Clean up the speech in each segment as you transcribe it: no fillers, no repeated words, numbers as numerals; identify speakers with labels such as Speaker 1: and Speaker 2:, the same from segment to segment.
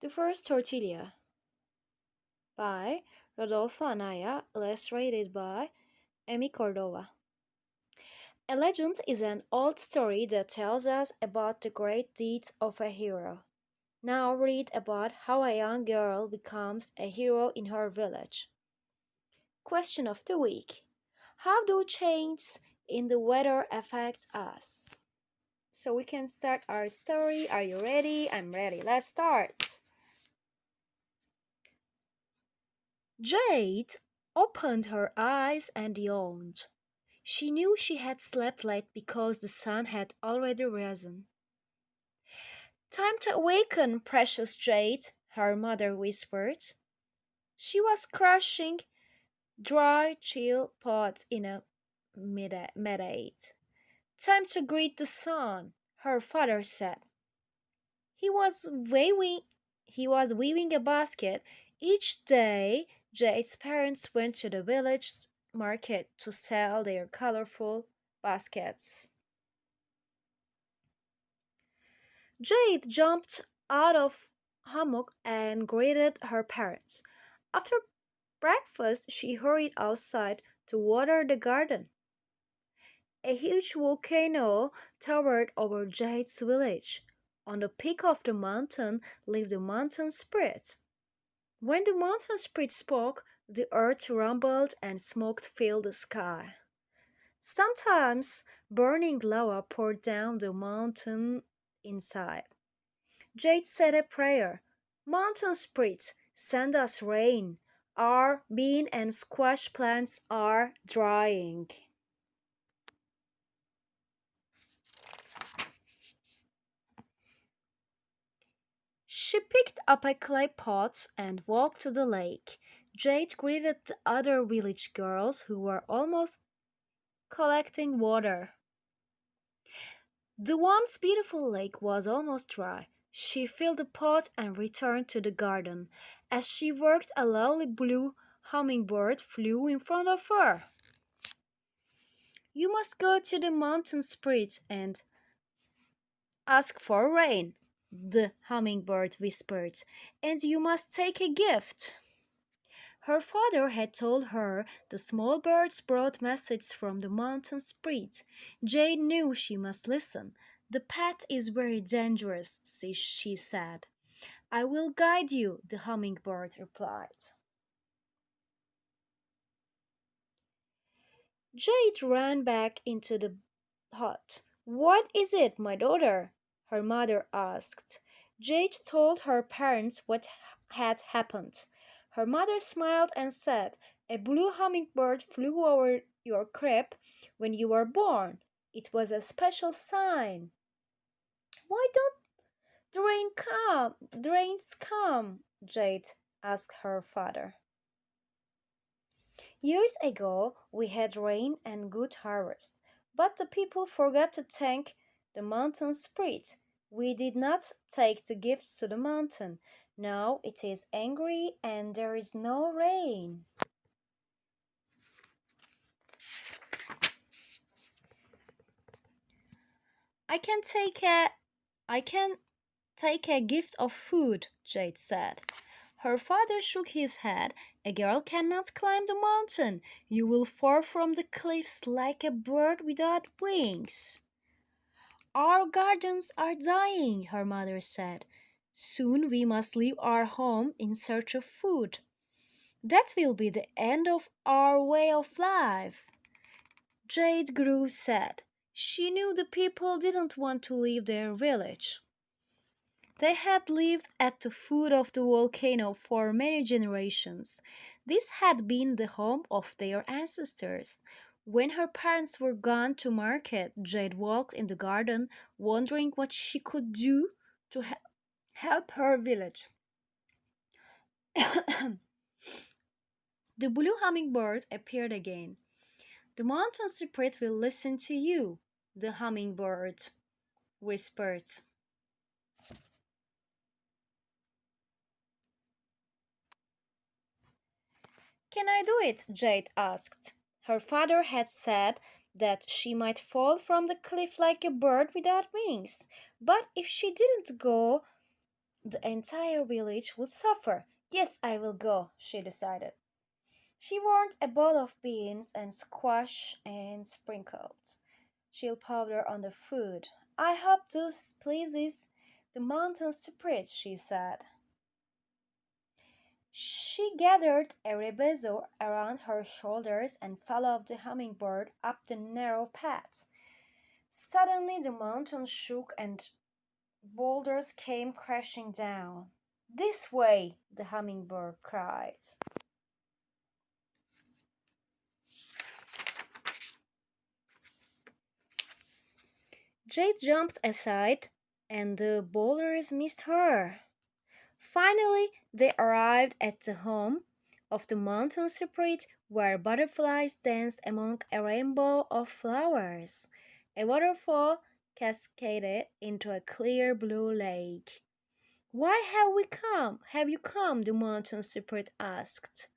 Speaker 1: The first Tortilla by Rodolfo Anaya, illustrated by Amy Cordova. A legend is an old story that tells us about the great deeds of a hero. Now read about how a young girl becomes a hero in her village. Question of the week. How do changes in the weather affect us? So we can start our story. Are you ready? I'm ready. Let's start. Jade opened her eyes and yawned. She knew she had slept late because the sun had already risen. Time to awaken, precious Jade, her mother whispered. She was crushing dry chill pods in a meadow. Time to greet the sun, her father said. He was waving he was weaving a basket. Each day Jade's parents went to the village market to sell their colorful baskets. Jade jumped out of hammock and greeted her parents. After breakfast, she hurried outside to water the garden. A huge volcano towered over Jade's village. On the peak of the mountain lived the mountain spirit. When the mountain spirit spoke, the earth rumbled and smoke filled the sky. Sometimes burning lava poured down the mountain inside. Jade said a prayer. Mountain spirits, send us rain. Our bean and squash plants are drying. She picked up a clay pot and walked to the lake. Jade greeted the other village girls who were almost collecting water. The once beautiful lake was almost dry. She filled the pot and returned to the garden. As she worked, a lovely blue hummingbird flew in front of her. You must go to the mountain spirit and ask for rain, the hummingbird whispered, and you must take a gift. Her father had told her the small birds brought messages from the mountain spirit. Jade knew she must listen. The path is very dangerous, she said. I will guide you, the hummingbird replied. Jade ran back into the hut. What is it, my daughter? Her mother asked. Jade told her parents what had happened. Her mother smiled and said, a blue hummingbird flew over your crib when you were born. It was a special sign. Why don't the rains come? Jade asked her father. Years ago we had rain and good harvest, but the people forgot to thank the mountain spirit. We did not take the gifts to the mountain. Now it is angry and there is no rain. I can take a I can take a gift of food, Jade said. Her father shook his head. A girl cannot climb the mountain. You will fall from the cliffs like a bird without wings. Our gardens are dying, her mother said. Soon we must leave our home in search of food. That will be the end of our way of life. Jade grew sad. She knew the people didn't want to leave their village. They had lived at the foot of the volcano for many generations. This had been the home of their ancestors. When her parents were gone to market, Jade walked in the garden, wondering what she could do to help her village. The blue hummingbird appeared again. The mountain spirit will listen to you, the hummingbird whispered. Can I do it? Jade asked. Her father had said that she might fall from the cliff like a bird without wings. But if she didn't go, The entire village would suffer. Yes, I will go, she decided. She warmed a bowl of beans and squash and sprinkled chill powder on the food. I hope this pleases the mountain spirit, she said. She gathered a rebezo around her shoulders and followed the hummingbird up the narrow path. Suddenly the mountain shook and boulders came crashing down. This way, the hummingbird cried. Jade jumped aside, and the boulders missed her. Finally, they arrived at the home of the mountain spirit where butterflies danced among a rainbow of flowers. A waterfall cascaded into a clear blue lake. Why have we come? Have you come? The mountain spirit asked.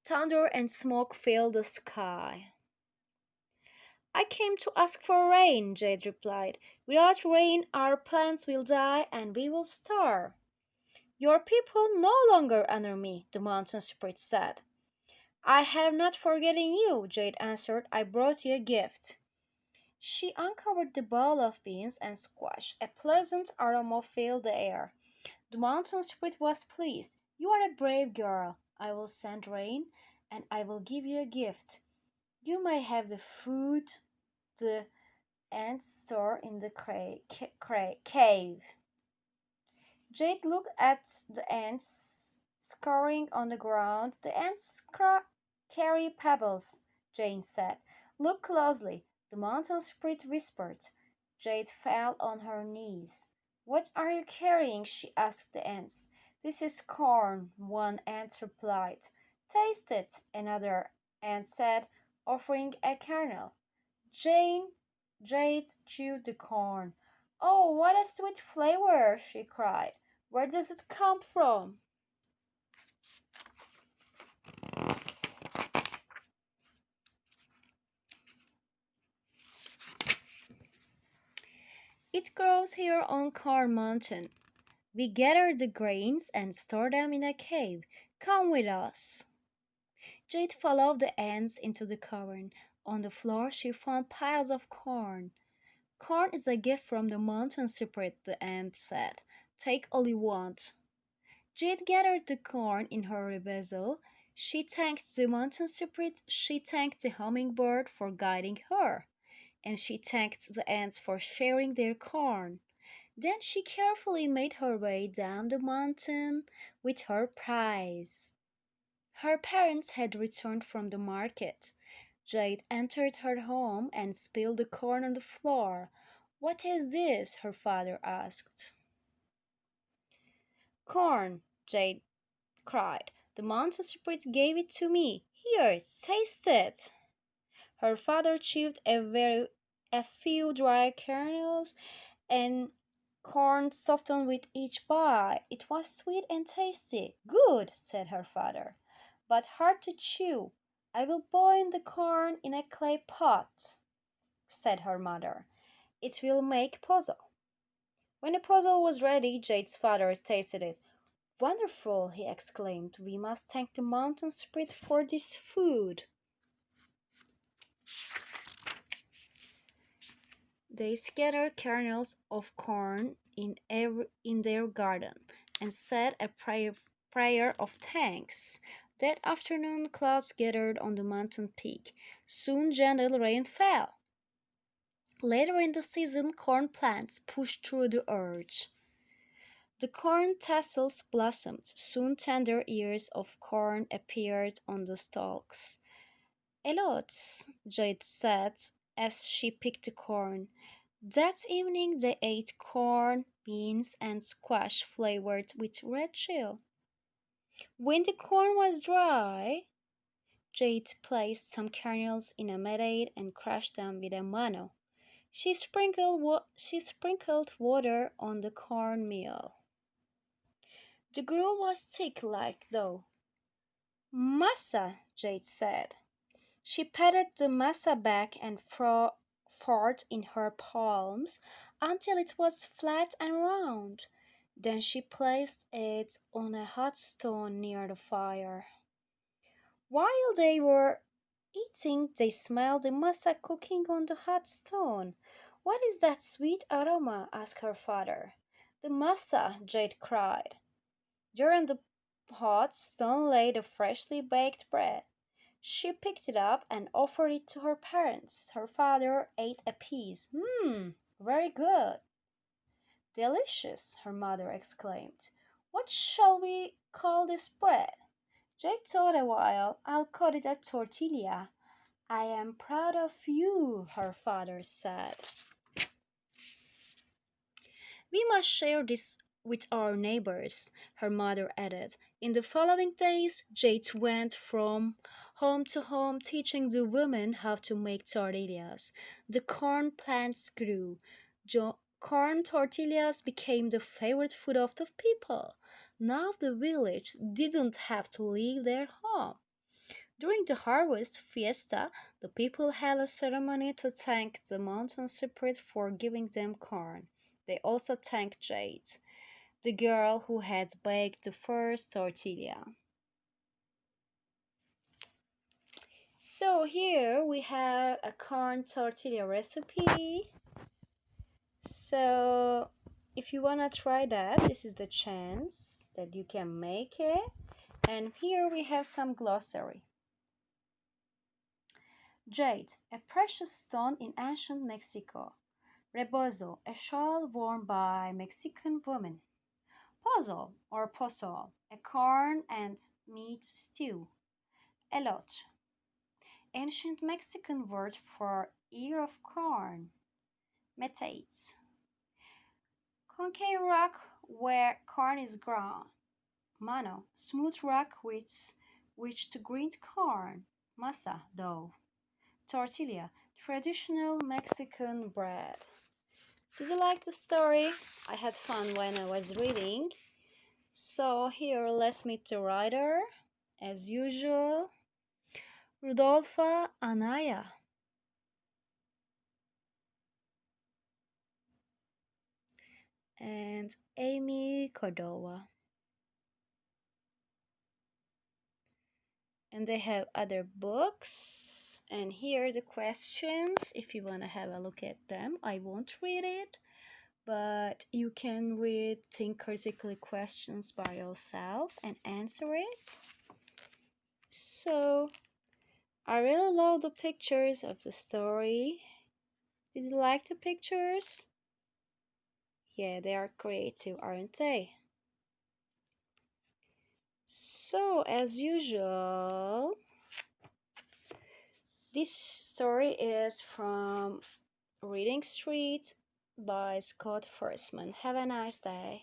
Speaker 1: Thunder and smoke filled the sky. I came to ask for rain, Jade replied. Without rain, our plants will die and we will starve. Your people no longer honor me, the mountain spirit said. I have not forgotten you, Jade answered. I brought you a gift. She uncovered the bowl of beans and squash. A pleasant aroma filled the air. The mountain spirit was pleased. You are a brave girl. I will send rain and I will give you a gift. You may have the food the ants store in the cave. Jade looked at the ants scurrying on the ground. The ants carry pebbles, Jane said. Look closely, the mountain spirit whispered. Jade fell on her knees. What are you carrying? She asked the ants. This is corn, one ant replied. Taste it, another ant said, offering a kernel. Jade chewed the corn. Oh, what a sweet flavor, she cried. Where does it come from? It grows here on Corn Mountain. We gather the grains and store them in a cave. Come with us. Jade followed the ants into the cavern. On the floor, she found piles of corn. Corn is a gift from the mountain spirit, the ant said. Take all you want. Jade gathered the corn in her vessel. She thanked the mountain spirit, she thanked the hummingbird for guiding her, and she thanked the ants for sharing their corn. Then she carefully made her way down the mountain with her prize. Her parents had returned from the market. Jade entered her home and spilled the corn on the floor. What is this? Her father asked. Corn, Jade cried. The mountain spirit gave it to me. Here, taste it. Her father chewed a few dry kernels, and corn softened with each bite. It was sweet and tasty. Good, said her father, but hard to chew. I will boil the corn in a clay pot, said her mother. It will make puzzle. When the puzzle was ready, Jade's father tasted it. Wonderful, he exclaimed. We must thank the mountain spirit for this food. They scattered kernels of corn in their garden and said a prayer of thanks. That afternoon, clouds gathered on the mountain peak. Soon, gentle rain fell. Later in the season, corn plants pushed through the earth. The corn tassels blossomed. Soon tender ears of corn appeared on the stalks. A lot, Jade said as she picked the corn. That evening they ate corn, beans, and squash flavored with red chill. When the corn was dry, Jade placed some kernels in a meade and crushed them with a mano. She sprinkled water on the cornmeal. The gruel was thick like dough. Massa, Jade said. She patted the massa back and forth in her palms until it was flat and round. Then she placed it on a hot stone near the fire. While they were eating, they smelled the masa cooking on the hot stone. What is that sweet aroma? Asked her father. The masa, Jade cried. There on the hot stone lay the freshly baked bread. She picked it up and offered it to her parents. Her father ate a piece. Very good. Delicious, her mother exclaimed. What shall we call this bread? Jake thought a while. I'll call it a tortilla. I am proud of you, her father said. We must share this with our neighbors, her mother added. In the following days, Jade went from home to home teaching the women how to make tortillas. The corn plants grew. Corn tortillas became the favorite food of the people. Now the village didn't have to leave their home. During the harvest fiesta, the people held a ceremony to thank the mountain spirit for giving them corn. They also thanked Jade, the girl who had baked the first tortilla. So here we have a corn tortilla recipe. So if you want to try that, this is the chance that you can make it. And here we have some glossary. Jade, a precious stone in ancient Mexico. Rebozo, a shawl worn by Mexican women. Pozole or pozole, a corn and meat stew. Elote, ancient Mexican word for ear of corn. Metates, concave rock where corn is grown. Mano, smooth rock with which to grind corn. Masa, dough. Tortilla, traditional Mexican bread. Did you like the story? I had fun when I was reading. So here, let's meet the writer. As usual, Rudolfa Anaya. And Amy Cordova. And they have other books. And here are the questions. If you want to have a look at them, I won't read it, but you can read, think critically questions by yourself and answer it. So I really love the pictures of the story. Did you like the pictures? Yeah, they are creative, aren't they? So, as usual, this story is from Reading Street by Scott Firstman. Have a nice day.